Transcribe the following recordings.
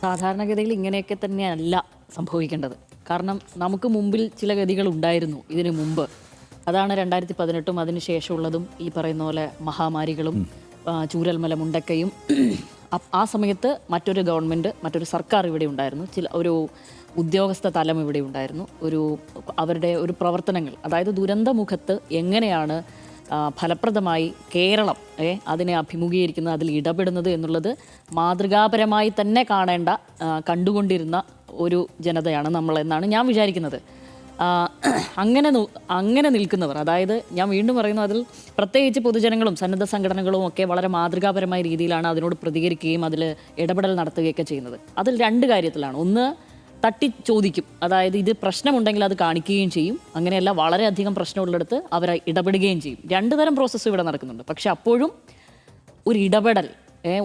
സാധാരണഗതിയിൽ ഇങ്ങനെയൊക്കെ തന്നെയല്ല സംഭവിക്കേണ്ടത്. കാരണം നമുക്ക് മുമ്പിൽ ചില ഗതികൾ ഉണ്ടായിരുന്നു ഇതിനു മുമ്പ്. അതാണ് 2018 അതിന് ശേഷമുള്ളതും ഈ പറയുന്ന പോലെ മഹാമാരികളും ചൂരൽമല മുണ്ടക്കയും. ആ സമയത്ത് മറ്റൊരു ഗവൺമെൻറ്, മറ്റൊരു സർക്കാർ ഇവിടെ ഉണ്ടായിരുന്നു, ഒരു ഉദ്യോഗസ്ഥ തലം ഇവിടെ ഉണ്ടായിരുന്നു. അവരുടെ ഒരു പ്രവർത്തനങ്ങൾ, അതായത് ദുരന്തമുഖത്ത് എങ്ങനെയാണ് ഫലപ്രദമായി കേരളം അതിനെ അഭിമുഖീകരിക്കുന്നത്, അതിൽ ഇടപെടുന്നത് എന്നുള്ളത് മാതൃകാപരമായി തന്നെ കണ്ടുകൊണ്ടിരുന്ന ഒരു ജനതയാണ് നമ്മളെന്നാണ് ഞാൻ വിചാരിക്കുന്നത്. അങ്ങനെ നിൽക്കുന്നവർ, അതായത് ഞാൻ വീണ്ടും പറയുന്നു, അതിൽ പ്രത്യേകിച്ച് പൊതുജനങ്ങളും സന്നദ്ധ സംഘടനകളും ഒക്കെ വളരെ മാതൃകാപരമായ രീതിയിലാണ് അതിനോട് പ്രതികരിക്കുകയും അതിൽ ഇടപെടൽ നടത്തുകയൊക്കെ ചെയ്യുന്നത്. അതിൽ രണ്ട് കാര്യത്തിലാണ്. ഒന്ന്, തട്ടി ചോദിക്കും, അതായത് ഇത് പ്രശ്നമുണ്ടെങ്കിൽ അത് കാണിക്കുകയും ചെയ്യും. അങ്ങനെയല്ല, വളരെയധികം പ്രശ്നമുള്ളിടത്ത് അവർ ഇടപെടുകയും ചെയ്യും. രണ്ട് തരം പ്രോസസ്സ് ഇവിടെ നടക്കുന്നുണ്ട്. പക്ഷെ അപ്പോഴും ഒരു ഇടപെടൽ,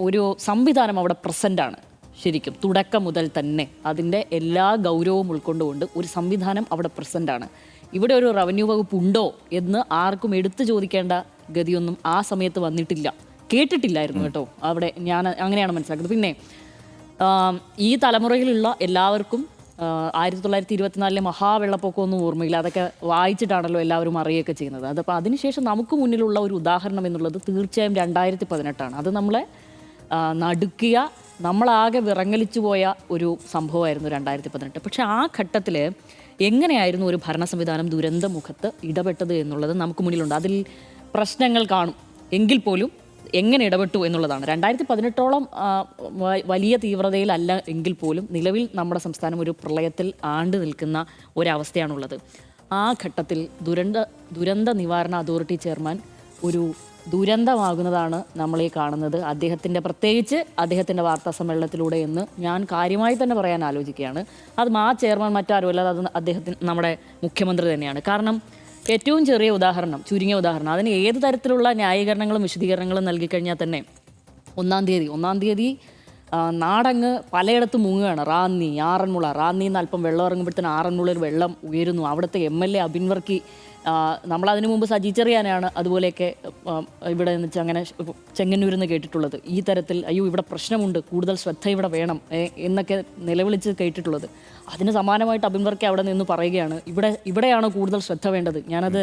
ഒരു സംവിധാനം അവിടെ പ്രസൻ്റാണ്. ശരിക്കും തുടക്കം മുതൽ തന്നെ അതിൻ്റെ എല്ലാ ഗൗരവവും ഉൾക്കൊണ്ടുകൊണ്ട് ഒരു സംവിധാനം അവിടെ പ്രസൻ്റാണ്. ഇവിടെ ഒരു റവന്യൂ വകുപ്പ് ഉണ്ടോ എന്ന് ആർക്കും എടുത്തു ചോദിക്കേണ്ട ഗതിയൊന്നും ആ സമയത്ത് വന്നിട്ടില്ല, കേട്ടിട്ടില്ലായിരുന്നു കേട്ടോ. അവിടെ ഞാൻ അങ്ങനെയാണ് മനസ്സിലാക്കുന്നത്. പിന്നെ ഈ തലമുറയിലുള്ള എല്ലാവർക്കും 1924 മഹാവെള്ളപ്പൊക്കമൊന്നും ഓർമ്മയില്ല. അതൊക്കെ വായിച്ചിട്ടാണല്ലോ എല്ലാവരും അറിയുകയൊക്കെ ചെയ്യുന്നത്. അതപ്പോൾ അതിനുശേഷം നമുക്ക് മുന്നിലുള്ള ഒരു ഉദാഹരണം എന്നുള്ളത് തീർച്ചയായും 2018 അത് നമ്മളെ നടുക്കിയ, നമ്മളാകെ വിറങ്ങലിച്ചു പോയ ഒരു സംഭവമായിരുന്നു 2018. പക്ഷെ ആ ഘട്ടത്തിൽ എങ്ങനെയായിരുന്നു ഒരു ഭരണ സംവിധാനം ദുരന്തമുഖത്ത് ഇടപെട്ടത് എന്നുള്ളത് നമുക്ക് മുന്നിലുണ്ട്. അതിൽ പ്രശ്നങ്ങൾ കാണും എങ്കിൽ പോലും എങ്ങനെ ഇടപെട്ടു എന്നുള്ളതാണ്. 2018ഓളം വലിയ തീവ്രതയിലല്ല എങ്കിൽ പോലും നിലവിൽ നമ്മുടെ സംസ്ഥാനം ഒരു പ്രളയത്തിൽ ആണ്ട് നിൽക്കുന്ന ഒരവസ്ഥയാണുള്ളത്. ആ ഘട്ടത്തിൽ ദുരന്ത നിവാരണ അതോറിറ്റി ചെയർമാൻ ഒരു ദുരന്തമാകുന്നതാണ് നമ്മളീ കാണുന്നത്. പ്രത്യേകിച്ച് അദ്ദേഹത്തിൻ്റെ വാർത്താ സമ്മേളനത്തിലൂടെ എന്ന് ഞാൻ കാര്യമായി തന്നെ പറയാൻ ആലോചിക്കുകയാണ്. അത് ആ ചെയർമാൻ മറ്റാരുമല്ല, അത് നമ്മുടെ മുഖ്യമന്ത്രി തന്നെയാണ്. കാരണം ഏറ്റവും ചെറിയ ഉദാഹരണം, ചുരുങ്ങിയ ഉദാഹരണം, അതിന് ഏത് തരത്തിലുള്ള ന്യായീകരണങ്ങളും വിശദീകരണങ്ങളും നൽകിക്കഴിഞ്ഞാൽ തന്നെ ഒന്നാം തീയതി നാടങ്ങ് പലയിടത്തും മുങ്ങുകയാണ്. റാന്നിയിൽ നിന്ന് അല്പം വെള്ളം ഇറങ്ങുമ്പോഴത്തേന് ആറന്മുളയിൽ വെള്ളം ഉയരുന്നു. അവിടുത്തെ MLA അബിൻ വർക്കി, നമ്മളതിനു മുമ്പ് സജി ചെറിയാനാണ് അതുപോലെയൊക്കെ ഇവിടെ നിന്ന് അങ്ങനെ ചെങ്ങന്നൂരിൽ നിന്ന് കേട്ടിട്ടുള്ളത്. ഈ തരത്തിൽ അയ്യോ ഇവിടെ പ്രശ്നമുണ്ട്, കൂടുതൽ ശ്രദ്ധ ഇവിടെ വേണം എന്നൊക്കെ നിലവിളിച്ച് കേട്ടിട്ടുള്ളത്. അതിന് സമാനമായിട്ട് അബിൻ വർക്കി അവിടെ നിന്ന് പറയുകയാണ്, ഇവിടെയാണ് കൂടുതൽ ശ്രദ്ധ വേണ്ടത്, ഞാനത്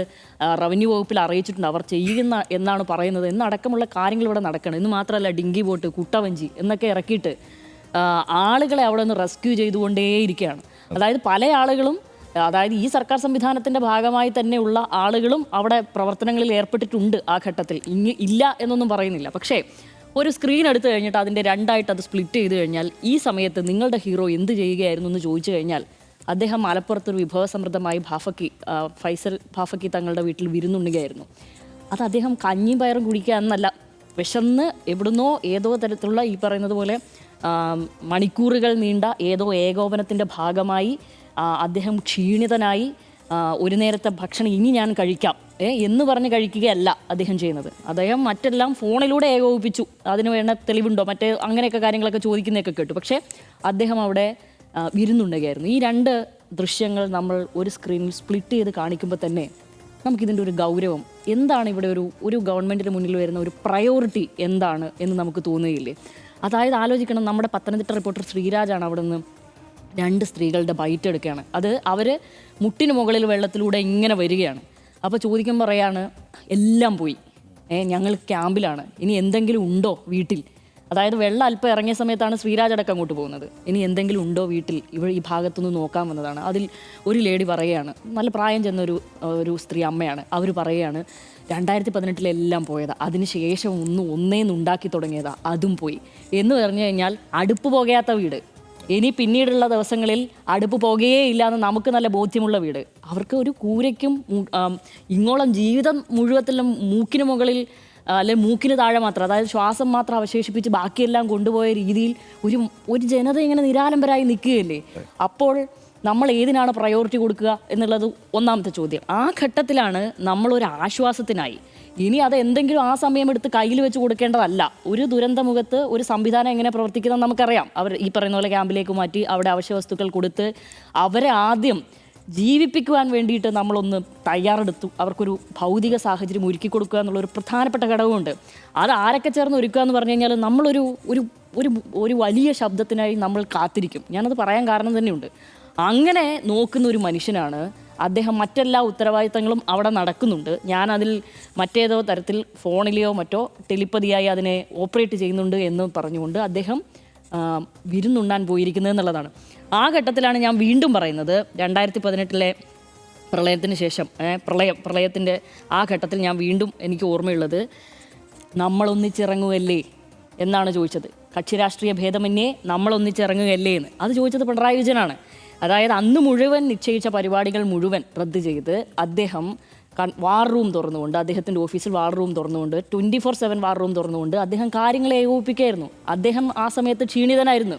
റവന്യൂ വകുപ്പിൽ അറിയിച്ചിട്ടുണ്ട്, അവർ ചെയ്യുന്ന എന്നാണ് പറയുന്നത് എന്നടക്കമുള്ള കാര്യങ്ങൾ ഇവിടെ നടക്കണം. എന്ന് മാത്രമല്ല, ഡിങ്കി ബോട്ട്, കുട്ടവഞ്ചി എന്നൊക്കെ ഇറക്കിയിട്ട് ആളുകളെ അവിടെ നിന്ന് റെസ്ക്യൂ ചെയ്തുകൊണ്ടേയിരിക്കുകയാണ്. അതായത് പല ആളുകളും, അതായത് ഈ സർക്കാർ സംവിധാനത്തിൻ്റെ ഭാഗമായി തന്നെയുള്ള ആളുകളും അവിടെ പ്രവർത്തനങ്ങളിൽ ഏർപ്പെട്ടിട്ടുണ്ട്. ആ ഘട്ടത്തിൽ ഇല്ല എന്നൊന്നും പറയുന്നില്ല. പക്ഷേ ഒരു സ്ക്രീൻ എടുത്തു കഴിഞ്ഞിട്ട് അതിൻ്റെ രണ്ടായിട്ട് അത് സ്പ്ലിറ്റ് ചെയ്ത് കഴിഞ്ഞാൽ ഈ സമയത്ത് നിങ്ങളുടെ ഹീറോ എന്ത് ചെയ്യുകയായിരുന്നു എന്ന് ചോദിച്ചു കഴിഞ്ഞാൽ അദ്ദേഹം മലപ്പുറത്തൊരു വിഭവസമൃദ്ധമായി ഫൈസൽ ബാഫക്കി തങ്ങളുടെ വീട്ടിൽ വിരുന്നുണ്ണുകയായിരുന്നു. അത് അദ്ദേഹം കഞ്ഞിയും പയറും കുടിക്കുക എന്നല്ല, വിശന്ന് എവിടുന്നോ ഏതോ തരത്തിലുള്ള ഈ പറയുന്നത് പോലെ മണിക്കൂറുകൾ നീണ്ട ഏതോ ഏകോപനത്തിൻ്റെ ഭാഗമായി അദ്ദേഹം ക്ഷീണിതനായി ഒരു നേരത്തെ ഭക്ഷണം ഇനി ഞാൻ കഴിക്കാം എന്ന് പറഞ്ഞ് കഴിക്കുകയല്ല അദ്ദേഹം ചെയ്യുന്നത്. അദ്ദേഹം മറ്റെല്ലാം ഫോണിലൂടെ ഏകോപിപ്പിച്ചു. അതിന് വേണ്ട തെളിവുണ്ടോ അങ്ങനെയൊക്കെ കാര്യങ്ങളൊക്കെ ചോദിക്കുന്നതൊക്കെ കേട്ടു. പക്ഷേ അദ്ദേഹം അവിടെ വിരുന്നുണ്ടെങ്കിയായിരുന്നു. ഈ രണ്ട് ദൃശ്യങ്ങൾ നമ്മൾ ഒരു സ്ക്രീനിൽ സ്പ്ലിറ്റ് ചെയ്ത് കാണിക്കുമ്പോൾ തന്നെ നമുക്കിതിൻ്റെ ഒരു ഗൗരവം എന്താണ്, ഇവിടെ ഒരു ഗവൺമെൻറ്റിന് മുന്നിൽ വരുന്ന ഒരു പ്രയോറിറ്റി എന്താണ് എന്ന് നമുക്ക് തോന്നുകയില്ലേ? അതായത് ആലോചിക്കണം, നമ്മുടെ പത്തനംതിട്ട റിപ്പോർട്ടർ ശ്രീരാജാണ് അവിടെ നിന്ന് 2 സ്ത്രീകളുടെ ബൈറ്റ് എടുക്കുകയാണ്. അത് അവർ മുട്ടിന് മുകളിൽ വെള്ളത്തിലൂടെ ഇങ്ങനെ വരികയാണ്. അപ്പോൾ ചോദിക്കുമ്പോൾ പറയാണ്, എല്ലാം പോയി, ഞങ്ങൾ ക്യാമ്പിലാണ്, ഇനി എന്തെങ്കിലും ഉണ്ടോ വീട്ടിൽ? അതായത് വെള്ളം അല്പം ഇറങ്ങിയ സമയത്താണ് ശ്രീരാജ് അടക്കം അങ്ങോട്ട് പോകുന്നത്. ഇനി എന്തെങ്കിലും ഉണ്ടോ വീട്ടിൽ, ഈ ഭാഗത്തുനിന്ന് നോക്കാൻ വന്നതാണ്. അതിൽ ഒരു ലേഡി പറയുകയാണ്, നല്ല പ്രായം ചെന്നൊരു സ്ത്രീ അമ്മയാണ്. അവർ പറയുകയാണ്, 2018 എല്ലാം പോയതാ, അതിനുശേഷം ഒന്നേന്ന് ഉണ്ടാക്കി തുടങ്ങിയതാ, അതും പോയി എന്ന് പറഞ്ഞു കഴിഞ്ഞാൽ അടുപ്പ് പോകാത്ത വീട്, ഇനി പിന്നീടുള്ള ദിവസങ്ങളിൽ അടുപ്പ് പോകുകയേ ഇല്ല എന്ന് നമുക്ക് നല്ല ബോധ്യമുള്ള വീട്, അവർക്ക് ഒരു കൂരയ്ക്കും ഇങ്ങോളം ജീവിതം മുഴുവത്തിലും മൂക്കിന് മുകളിൽ അല്ലെങ്കിൽ മൂക്കിന് താഴെ മാത്രം, അതായത് ശ്വാസം മാത്രം അവശേഷിപ്പിച്ച് ബാക്കിയെല്ലാം കൊണ്ടുപോയ രീതിയിൽ ഒരു ജനത ഇങ്ങനെ നിരാലംബരായി നിൽക്കുകയല്ലേ. അപ്പോൾ നമ്മൾ ഏതിനാണ് പ്രയോറിറ്റി കൊടുക്കുക എന്നുള്ളത് ഒന്നാമത്തെ ചോദ്യം. ആ ഘട്ടത്തിലാണ് നമ്മളൊരു ആശ്വാസത്തിനായി ഇനി അത് എന്തെങ്കിലും ആ സമയമെടുത്ത് കയ്യിൽ വെച്ച് കൊടുക്കേണ്ടതല്ല. ഒരു ദുരന്തമുഖത്ത് ഒരു സംവിധാനം എങ്ങനെ പ്രവർത്തിക്കുന്നത് നമുക്കറിയാം. അവർ ഈ പറയുന്ന പോലെ ക്യാമ്പിലേക്ക് മാറ്റി അവിടെ അവശ്യ വസ്തുക്കൾ കൊടുത്ത് അവരെ ആദ്യം ജീവിപ്പിക്കുവാൻ വേണ്ടിയിട്ട് നമ്മളൊന്ന് തയ്യാറെടുത്തു. അവർക്കൊരു ഭൗതിക സാഹചര്യം ഒരുക്കി കൊടുക്കുക എന്നുള്ളൊരു പ്രധാനപ്പെട്ട ഘടകമുണ്ട്. അത് ആരൊക്കെ ചേർന്ന് ഒരുക്കുക എന്ന് പറഞ്ഞു കഴിഞ്ഞാൽ നമ്മളൊരു ഒരു ഒരു വലിയ ശബ്ദത്തിനായി നമ്മൾ കാത്തിരിക്കും. ഞാനത് പറയാൻ കാരണം തന്നെയുണ്ട്. അങ്ങനെ നോക്കുന്ന ഒരു മനുഷ്യനാണ് അദ്ദേഹം. മറ്റെല്ലാ ഉത്തരവാദിത്തങ്ങളും അവിടെ നടക്കുന്നുണ്ട്, ഞാനതിൽ മറ്റേതോ തരത്തിൽ ഫോണിലെയോ മറ്റോ ടെലിപ്പതിയായി അതിനെ ഓപ്പറേറ്റ് ചെയ്യുന്നുണ്ട് എന്ന് പറഞ്ഞുകൊണ്ട് അദ്ദേഹം വിരുന്നുണ്ണാൻ പോയിരിക്കുന്നത് എന്നുള്ളതാണ്. ആ ഘട്ടത്തിലാണ് ഞാൻ വീണ്ടും പറയുന്നത്, 2018 പ്രളയത്തിന് ശേഷം പ്രളയത്തിൻ്റെ ആ ഘട്ടത്തിൽ ഞാൻ വീണ്ടും എനിക്ക് ഓർമ്മയുള്ളത്, നമ്മളൊന്നിച്ചിറങ്ങുകയല്ലേ എന്നാണ് ചോദിച്ചത്. കക്ഷി രാഷ്ട്രീയ ഭേദമന്യേ നമ്മളൊന്നിച്ചിറങ്ങുകയല്ലേ എന്ന്. അത് ചോദിച്ചത് പിണറായി വിജയനാണ്. അതായത് അന്ന് മുഴുവൻ നിശ്ചയിച്ച പരിപാടികൾ മുഴുവൻ റദ്ദ് ചെയ്ത് അദ്ദേഹം വാർ റൂം തുറന്നുകൊണ്ട്, അദ്ദേഹത്തിൻ്റെ ഓഫീസിൽ വാർ റൂം തുറന്നുകൊണ്ട് 24/7 വാർ റൂം തുറന്നുകൊണ്ട് അദ്ദേഹം കാര്യങ്ങളെ ഏകോപിപ്പിക്കുകയായിരുന്നു. അദ്ദേഹം ആ സമയത്ത് ക്ഷീണിതനായിരുന്നു.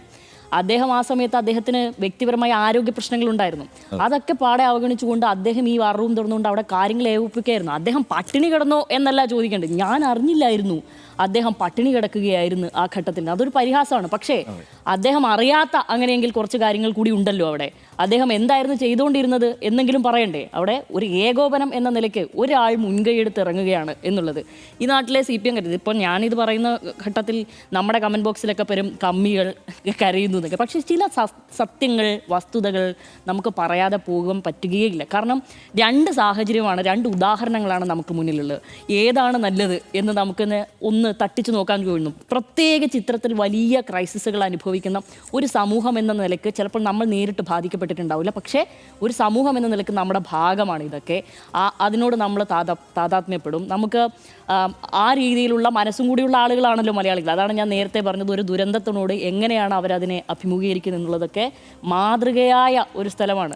അദ്ദേഹം ആ സമയത്ത് അദ്ദേഹത്തിന് വ്യക്തിപരമായ ആരോഗ്യ പ്രശ്നങ്ങളുണ്ടായിരുന്നു. അതൊക്കെ പാടെ അവഗണിച്ചുകൊണ്ട് അദ്ദേഹം ഈ വാർ റൂം തുറന്നുകൊണ്ട് അവിടെ കാര്യങ്ങൾ ഏകോപിപ്പിക്കുകയായിരുന്നു. അദ്ദേഹം പട്ടിണി കിടന്നോ എന്നല്ല ചോദിക്കേണ്ടത്. ഞാൻ അറിഞ്ഞില്ലായിരുന്നു അദ്ദേഹം പട്ടിണി കിടക്കുകയായിരുന്നു ആ ഘട്ടത്തിൽ. അതൊരു പരിഹാസമാണ്. പക്ഷേ അദ്ദേഹം അറിയാത്ത അങ്ങനെയെങ്കിൽ കുറച്ച് കാര്യങ്ങൾ കൂടി ഉണ്ടല്ലോ അവിടെ. അദ്ദേഹം എന്തായിരുന്നു ചെയ്തുകൊണ്ടിരുന്നത് എന്നെങ്കിലും പറയണ്ടേ. അവിടെ ഒരു ഏകോപനം എന്ന നിലയ്ക്ക് ഒരാൾ മുൻകൈയെടുത്ത് ഇറങ്ങുകയാണ് എന്നുള്ളത് ഈ നാട്ടിലെ CPM കരുതി. ഇപ്പോൾ ഞാനിത് പറയുന്ന ഘട്ടത്തിൽ നമ്മുടെ കമൻറ്റ് ബോക്സിലൊക്കെ വരും കമ്മികൾ കരയുന്നു എന്നൊക്കെ. പക്ഷേ ചില സത്യങ്ങൾ, വസ്തുതകൾ നമുക്ക് പറയാതെ പോകാൻ പറ്റുകയില്ല. കാരണം 2 സാഹചര്യമാണ്, 2 ഉദാഹരണങ്ങളാണ് നമുക്ക് മുന്നിലുള്ളത്. ഏതാണ് നല്ലത് എന്ന് നമുക്കൊന്ന് ഒന്ന് തട്ടിച്ചു നോക്കാൻ കഴിയുന്നു. പ്രത്യേക ചിത്രത്തിൽ വലിയ ക്രൈസിസുകൾ അനുഭവിക്കുന്ന ഒരു സമൂഹം എന്ന നിലയ്ക്ക് ചിലപ്പോൾ നമ്മൾ നേരിട്ട് ബാധിക്കപ്പെട്ടിട്ടുണ്ടാവില്ല. പക്ഷേ ഒരു സമൂഹം എന്ന നിലയ്ക്ക് നമ്മുടെ ഭാഗമാണ് ഇതൊക്കെ. അതിനോട് നമ്മൾ താതാത്മ്യപ്പെടും. നമുക്ക് ആ രീതിയിലുള്ള മനസ്സും കൂടിയുള്ള ആളുകളാണല്ലോ മലയാളികൾ. അതാണ് ഞാൻ നേരത്തെ പറഞ്ഞത്, ഒരു ദുരന്തത്തിനോട് എങ്ങനെയാണ് അവരതിനെ അഭിമുഖീകരിക്കുന്നത് എന്നുള്ളതൊക്കെ മാതൃകയായ ഒരു സ്ഥലമാണ്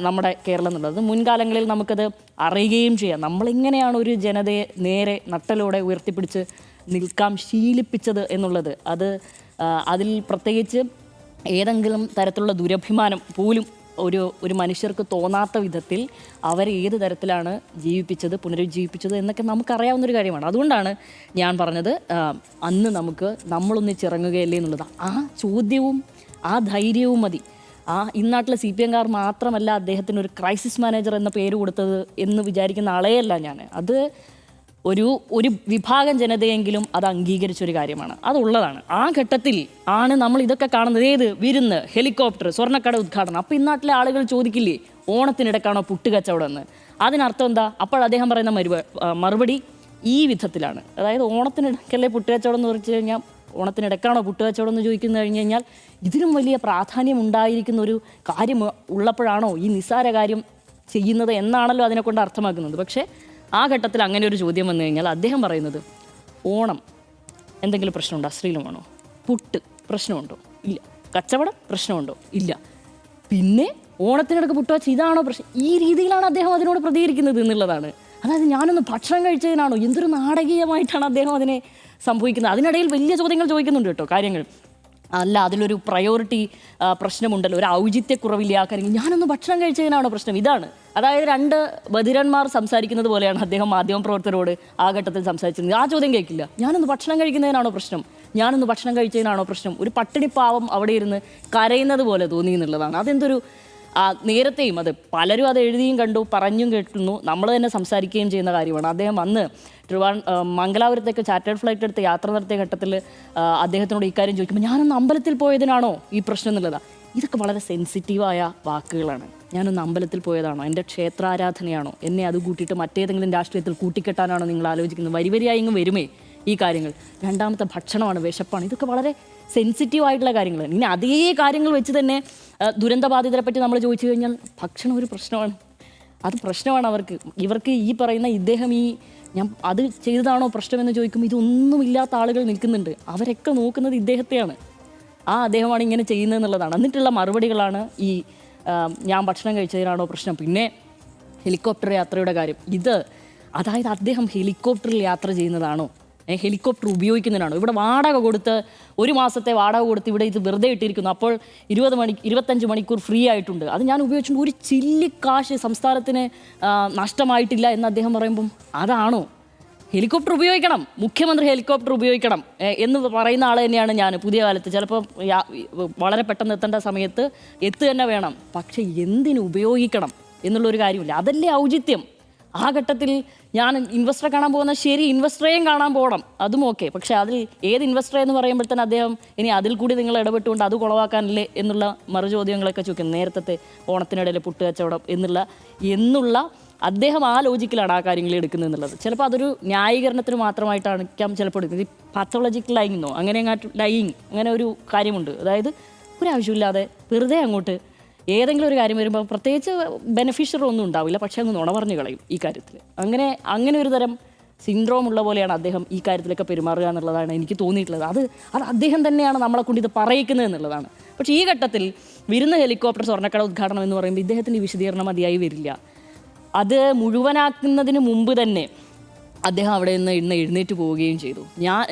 നമ്മുടെ കേരളം എന്നുള്ളത്. മുൻകാലങ്ങളിൽ നമുക്കത് അറിയുകയും ചെയ്യാം. നമ്മളെങ്ങനെയാണ് ഒരു ജനതയെ നേരെ നട്ടലോടെ ഉയർത്തിപ്പിടിച്ച് നിൽക്കാൻ ശീലിപ്പിച്ചത് എന്നുള്ളത്. അതിൽ പ്രത്യേകിച്ച് ഏതെങ്കിലും തരത്തിലുള്ള ദുരഭിമാനം പോലും ഒരു മനുഷ്യർക്ക് തോന്നാത്ത വിധത്തിൽ അവരെ ഏത് തരത്തിലാണ് ജീവിപ്പിച്ചത്, പുനരുജ്ജീവിപ്പിച്ചത് എന്നൊക്കെ നമുക്കറിയാവുന്നൊരു കാര്യമാണ്. അതുകൊണ്ടാണ് ഞാൻ പറഞ്ഞത് അന്ന് നമുക്ക് നമ്മളൊന്നിച്ചിറങ്ങുകയല്ലേ എന്നുള്ളത്. ആ ചോദ്യവും ആ ധൈര്യവും മതി. ഇന്നാട്ടിലെ CPM മാത്രമല്ല അദ്ദേഹത്തിന് ഒരു ക്രൈസിസ് മാനേജർ എന്ന പേര് കൊടുത്തത് എന്ന് വിചാരിക്കുന്ന ആളെയല്ല ഞാൻ. അത് ഒരു വിഭാഗം ജനതയെങ്കിലും അത് അംഗീകരിച്ചൊരു കാര്യമാണ്, അതുള്ളതാണ്. ആ ഘട്ടത്തിൽ ആണ് നമ്മൾ ഇതൊക്കെ കാണുന്നത്. ഏത് വിരുന്ന്, ഹെലികോപ്റ്റർ, സ്വർണ്ണക്കട ഉദ്ഘാടനം. അപ്പോൾ ഇന്നാട്ടിലെ ആളുകൾ ചോദിക്കില്ലേ ഓണത്തിനിടക്കാണോ പുട്ടുകച്ചവടം എന്ന്? അതിനർത്ഥം എന്താ? അപ്പോൾ അദ്ദേഹം പറയുന്ന മറുപടി ഈ വിധത്തിലാണ്. അതായത് ഓണത്തിനിടക്കല്ലേ പുട്ടുകച്ചവടം എന്ന് പറഞ്ഞു കഴിഞ്ഞാൽ ഓണത്തിനിടക്കാണോ പുട്ടുകച്ചവടം എന്ന് ചോദിക്കുന്നു കഴിഞ്ഞ് കഴിഞ്ഞാൽ ഇതിനും വലിയ പ്രാധാന്യം ഉണ്ടായിരിക്കുന്ന ഒരു കാര്യം ഉള്ളപ്പോഴാണോ ഈ നിസ്സാര കാര്യം ചെയ്യുന്നത് എന്നാണല്ലോ അതിനെക്കൊണ്ട് അർത്ഥമാക്കുന്നത്. പക്ഷേ ആ ഘട്ടത്തിൽ അങ്ങനെ ഒരു ചോദ്യം വന്നു കഴിഞ്ഞാൽ അദ്ദേഹം പറയുന്നത്, ഓണം എന്തെങ്കിലും പ്രശ്നമുണ്ടോ? അശ്ലീലമാണോ? പുട്ട് പ്രശ്നമുണ്ടോ? ഇല്ല. കച്ചവടം പ്രശ്നമുണ്ടോ? ഇല്ല. പിന്നെ ഓണത്തിനിടക്ക് പുട്ട് വെച്ച് ഇതാണോ പ്രശ്നം? ഈ രീതിയിലാണ് അദ്ദേഹം അതിനോട് പ്രതികരിക്കുന്നത് എന്നുള്ളതാണ്. അതായത് ഞാനൊന്ന് ഭക്ഷണം കഴിച്ചതിനാണോ? എന്തൊരു നാടകീയമായിട്ടാണ് അദ്ദേഹം അതിനെ സംഭവിക്കുന്നത്. അതിനിടയിൽ വലിയ ചോദ്യങ്ങൾ ചോദിക്കുന്നുണ്ട് കേട്ടോ, കാര്യങ്ങൾ. അല്ല, അതിലൊരു പ്രയോറിറ്റി പ്രശ്നമുണ്ടല്ലോ, ഒരു ഔചിത്യക്കുറവില്ല ആ കാര്യങ്ങൾ. ഞാനൊന്ന് ഭക്ഷണം കഴിച്ചതിനാണോ പ്രശ്നം? ഇതാണ്. അതായത് 2 ബധിരന്മാർ സംസാരിക്കുന്നത് പോലെയാണ് അദ്ദേഹം മാധ്യമപ്രവർത്തകരോട് ആ ഘട്ടത്തിൽ സംസാരിച്ചിരുന്നത്. ആ ചോദ്യം കേൾക്കില്ല. ഞാനൊന്ന് ഭക്ഷണം കഴിക്കുന്നതിനാണോ പ്രശ്നം? ഞാനൊന്ന് ഭക്ഷണം കഴിച്ചതിനാണോ പ്രശ്നം? ഒരു പട്ടിണിപ്പാവം അവിടെ ഇരുന്ന് കരയുന്നത് പോലെ തോന്നി എന്നുള്ളതാണ്. അതെന്തൊരു നേരത്തെയും അത് പലരും അത് എഴുതിയും കണ്ടു, പറഞ്ഞും കേൾക്കുന്നു, നമ്മൾ തന്നെ സംസാരിക്കുകയും ചെയ്യുന്ന കാര്യമാണ്. അദ്ദേഹം അന്ന് മംഗലാപുരത്തേക്ക് ചാർട്ടേഡ് ഫ്ലൈറ്റ് എടുത്ത് യാത്ര നടത്തിയ ഘട്ടത്തിൽ അദ്ദേഹത്തിനോട് ഇക്കാര്യം ചോദിക്കുമ്പോൾ ഞാനൊന്ന് അമ്പലത്തിൽ പോയതിനാണോ ഈ പ്രശ്നം എന്നുള്ളതാണ്. ഇതൊക്കെ വളരെ സെൻസിറ്റീവായ വാക്കുകളാണ്. ഞാനൊന്ന് അമ്പലത്തിൽ പോയതാണോ? എൻ്റെ ക്ഷേത്രാരാധനയാണോ? എന്നെ അത് കൂട്ടിയിട്ട് മറ്റേതെങ്കിലും രാഷ്ട്രീയത്തിൽ കൂട്ടിക്കെട്ടാനാണോ നിങ്ങൾ ആലോചിക്കുന്നത്? വരിവരിയായി ഇങ്ങ് വരുമേ ഈ കാര്യങ്ങൾ. രണ്ടാമത്തെ ഭക്ഷണമാണ്, വിശപ്പാണ്. ഇതൊക്കെ വളരെ സെൻസിറ്റീവ് ആയിട്ടുള്ള കാര്യങ്ങളാണ്. ഇനി അതേ കാര്യങ്ങൾ വെച്ച് തന്നെ ദുരന്തബാധിതരെ പറ്റി നമ്മൾ ചോദിച്ചു കഴിഞ്ഞാൽ ഭക്ഷണം ഒരു പ്രശ്നമാണ്. അത് പ്രശ്നമാണ് ഇവർക്ക് ഈ പറയുന്ന ഇദ്ദേഹം ഞാൻ അത് ചെയ്തതാണോ പ്രശ്നമെന്ന് ചോദിക്കുമ്പോൾ ഇതൊന്നുമില്ലാത്ത ആളുകൾ നിൽക്കുന്നുണ്ട്. അവരൊക്കെ നോക്കുന്നത് ഇദ്ദേഹത്തെയാണ്. അദ്ദേഹമാണ് ഇങ്ങനെ ചെയ്യുന്നത് എന്നുള്ളതാണ്. എന്നിട്ടുള്ള മറുപടികളാണ് ഞാൻ ഭക്ഷണം കഴിച്ചതിനാണോ പ്രശ്നം. പിന്നെ ഹെലികോപ്റ്റർ യാത്രയുടെ കാര്യം. അതായത് അദ്ദേഹം ഹെലികോപ്റ്ററിൽ യാത്ര ചെയ്യുന്നതാണോ? ഹെലികോപ്റ്റർ ഉപയോഗിക്കുന്നതിനാണോ? ഇവിടെ വാടക കൊടുത്ത് 1 മാസത്തെ വാടക കൊടുത്ത് ഇവിടെ ഇത് വെറുതെ ഇട്ടിരിക്കുന്നു. അപ്പോൾ 25 മണിക്കൂർ ഫ്രീ ആയിട്ടുണ്ട്. അത് ഞാൻ ഉപയോഗിച്ചിട്ടുണ്ട്. ഒരു ചില്ലിക്കാശ് സംസ്ഥാനത്തിന് നഷ്ടമായിട്ടില്ല എന്ന് അദ്ദേഹം പറയുമ്പം അതാണോ? ഹെലികോപ്റ്റർ ഉപയോഗിക്കണം, മുഖ്യമന്ത്രി ഹെലികോപ്റ്റർ ഉപയോഗിക്കണം എന്ന് പറയുന്ന ആൾ തന്നെയാണ് ഞാൻ. പുതിയ കാലത്ത് ചിലപ്പോൾ വളരെ പെട്ടെന്ന് എത്തേണ്ട സമയത്ത് തന്നെ വേണം. പക്ഷേ എന്തിനു ഉപയോഗിക്കണം എന്നുള്ളൊരു കാര്യമില്ല. അതല്ലേ ഔചിത്യം. ആ ഘട്ടത്തിൽ ഞാൻ ഇൻവെസ്റ്ററെ കാണാൻ പോകുന്ന ശരി, ഇൻവെസ്റ്ററേയും കാണാൻ പോകണം, അതും ഓക്കെ. പക്ഷേ അതിൽ ഏത് ഇൻവെസ്റ്ററെ എന്ന് പറയുമ്പോഴത്തേന് അദ്ദേഹം ഇനി അതിൽ കൂടി നിങ്ങൾ ഇടപെട്ടുകൊണ്ട് അത് കുളവാക്കാനല്ലേ എന്നുള്ള മറുചോദ്യങ്ങളൊക്കെ ചോദിക്കും. നേരത്തെ ഓണത്തിനിടയിൽ പുട്ട് കച്ചവടം എന്നുള്ള അദ്ദേഹം ആ ലോജിക്കിലാണ് ആ കാര്യങ്ങൾ എടുക്കുന്നത് എന്നുള്ളത്. ചിലപ്പോൾ അതൊരു ന്യായീകരണത്തിന് മാത്രമായിട്ടാണ് ചിലപ്പോൾ എടുക്കുന്നത്. ഈ പാത്തോളജിക്കൽ ലൈങ്ങോ ലൈയിങ് അങ്ങനെ ഒരു കാര്യമുണ്ട്. അതായത് ഒരാവശ്യമില്ലാതെ വെറുതെ അങ്ങോട്ട് ഏതെങ്കിലും ഒരു കാര്യം വരുമ്പോൾ പ്രത്യേകിച്ച് ബെനിഫിഷ്യറി ഒന്നും ഉണ്ടാവില്ല, പക്ഷേ അങ്ങ് നുണ പറഞ്ഞു കളയും ഈ കാര്യത്തിൽ. അങ്ങനെ ഒരു തരം സിൻഡ്രോം ഉള്ള പോലെയാണ് അദ്ദേഹം ഈ കാര്യത്തിലൊക്കെ പെരുമാറുക എന്നുള്ളതാണ് എനിക്ക് തോന്നിയിട്ടുള്ളത്. അത് അദ്ദേഹം തന്നെയാണ് നമ്മളെ കൊണ്ട് ഇത് പറയിക്കുന്നത് എന്നുള്ളതാണ്. പക്ഷേ ഈ ഘട്ടത്തിൽ വിരുന്ന് ഹെലികോപ്റ്റർ സ്വർണ്ണക്കട ഉദ്ഘാടനം എന്ന് പറയുമ്പോൾ ഇദ്ദേഹത്തിൻ്റെ വിശദീകരണം മതിയായി വരില്ല. അത് മുഴുവനാക്കുന്നതിന് മുമ്പ് തന്നെ അദ്ദേഹം അവിടെ നിന്ന് എഴുന്നേറ്റ് പോവുകയും ചെയ്തു.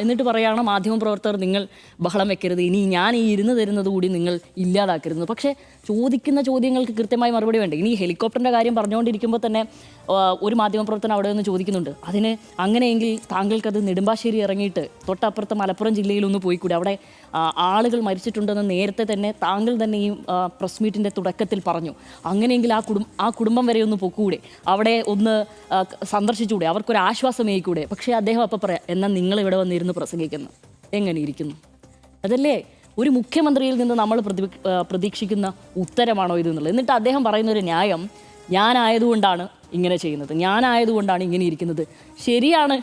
എന്നിട്ട് പറയുകയാണ്, മാധ്യമപ്രവർത്തകർ നിങ്ങൾ ബഹളം വെക്കരുത്, ഇനി ഞാൻ ഈ ഇരുന്ന് തരുന്നത് കൂടി നിങ്ങൾ ഇല്ലാതാക്കരുത്. പക്ഷേ ചോദിക്കുന്ന ചോദ്യങ്ങൾക്ക് കൃത്യമായി മറുപടി വേണ്ടേ? ഇനി ഹെലികോപ്റ്ററിൻ്റെ കാര്യം പറഞ്ഞുകൊണ്ടിരിക്കുമ്പോൾ തന്നെ ഒരു മാധ്യമപ്രവർത്തനം അവിടെ നിന്ന് ചോദിക്കുന്നുണ്ട്, അതിന് അങ്ങനെയെങ്കിൽ താങ്കൾക്കത് നെടുമ്പാശ്ശേരി ഇറങ്ങിയിട്ട് തൊട്ടപ്പുറത്ത് മലപ്പുറം ജില്ലയിലൊന്ന് പോയിക്കൂടെ? അവിടെ ആളുകൾ മരിച്ചിട്ടുണ്ടെന്ന് നേരത്തെ തന്നെ താങ്കൾ തന്നെ ഈ പ്രസ് മീറ്റിൻ്റെ തുടക്കത്തിൽ പറഞ്ഞു. അങ്ങനെയെങ്കിൽ ആ കുടുംബം വരെ ഒന്ന് പൊക്കൂടെ, അവിടെ ഒന്ന് സന്ദർശിച്ചുകൂടെ, അവർക്കൊരു ആശ്വാസമേയിക്കൂടെ? പക്ഷേ അദ്ദേഹം അപ്പം പറയാം, എന്നാൽ നിങ്ങൾ ഇവിടെ വന്നിരുന്ന് പ്രസംഗിക്കുന്നു, എങ്ങനെ ഇരിക്കുന്നു? അതല്ലേ ഒരു മുഖ്യമന്ത്രിയിൽ നിന്ന് നമ്മൾ പ്രതീക്ഷിക്കുന്ന ഉത്തരമാണോ ഇതെന്നുള്ളത്? എന്നിട്ട് അദ്ദേഹം പറയുന്നൊരു ന്യായം, ഞാനായതുകൊണ്ടാണ് ഇങ്ങനെ ചെയ്യുന്നത്, ഞാനായതുകൊണ്ടാണ് ഇങ്ങനെ ഇരിക്കുന്നത്. ശരിയാണ്,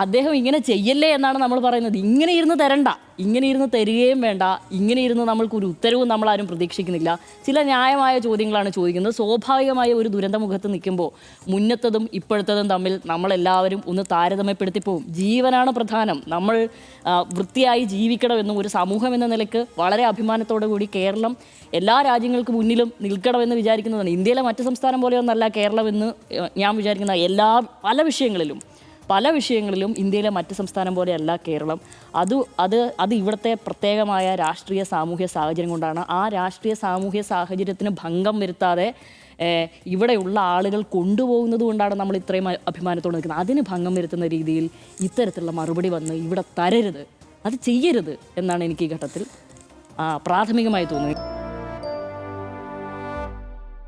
അദ്ദേഹം ഇങ്ങനെ ചെയ്യല്ലേ എന്നാണ് നമ്മൾ പറയുന്നത്. ഇങ്ങനെ ഇരുന്ന് തരണ്ട, ഇങ്ങനെ ഇരുന്ന് തരികയും വേണ്ട, ഇങ്ങനെ ഇരുന്ന് നമ്മൾക്കൊരു ഉത്തരവും നമ്മളാരും പ്രതീക്ഷിക്കുന്നില്ല. ചില ന്യായമായ ചോദ്യങ്ങളാണ് ചോദിക്കുന്നത്. സ്വാഭാവികമായ ഒരു ദുരന്തമുഖത്ത് നിൽക്കുമ്പോൾ മുന്നത്തതും ഇപ്പോഴത്തതും തമ്മിൽ നമ്മളെല്ലാവരും ഒന്ന് താരതമ്യപ്പെടുത്തിപ്പോവും. ജീവനാണ് പ്രധാനം, നമ്മൾ വൃത്തിയായി ജീവിക്കണമെന്നും ഒരു സമൂഹം എന്ന നിലയ്ക്ക് വളരെ അഭിമാനത്തോടു കൂടി കേരളം എല്ലാ രാജ്യങ്ങൾക്ക് മുന്നിലും നിൽക്കണമെന്ന് വിചാരിക്കുന്നതാണ്. ഇന്ത്യയിലെ മറ്റ് സംസ്ഥാനം പോലെയൊന്നല്ല കേരളം എന്ന് ഞാൻ വിചാരിക്കുന്ന പല വിഷയങ്ങളിലും ഇന്ത്യയിലെ മറ്റ് സംസ്ഥാനം പോലെയല്ല കേരളം. അത് ഇവിടുത്തെ പ്രത്യേകമായ രാഷ്ട്രീയ സാമൂഹ്യ സാഹചര്യം കൊണ്ടാണ്. ആ രാഷ്ട്രീയ സാമൂഹ്യ സാഹചര്യത്തിന് ഭംഗം വരുത്താതെ ഇവിടെയുള്ള ആളുകൾ കൊണ്ടുപോകുന്നത് കൊണ്ടാണ് നമ്മൾ ഇത്രയും അഭിമാനത്തോടെ നിൽക്കുന്നത്. അതിന് ഭംഗം വരുത്തുന്ന രീതിയിൽ ഇത്തരത്തിലുള്ള മറുപടി വന്ന് ഇവിടെ തരരുത്, അത് ചെയ്യരുത് എന്നാണ് എനിക്ക് ഈ ഘട്ടത്തിൽ പ്രാഥമികമായി തോന്നുന്നത്.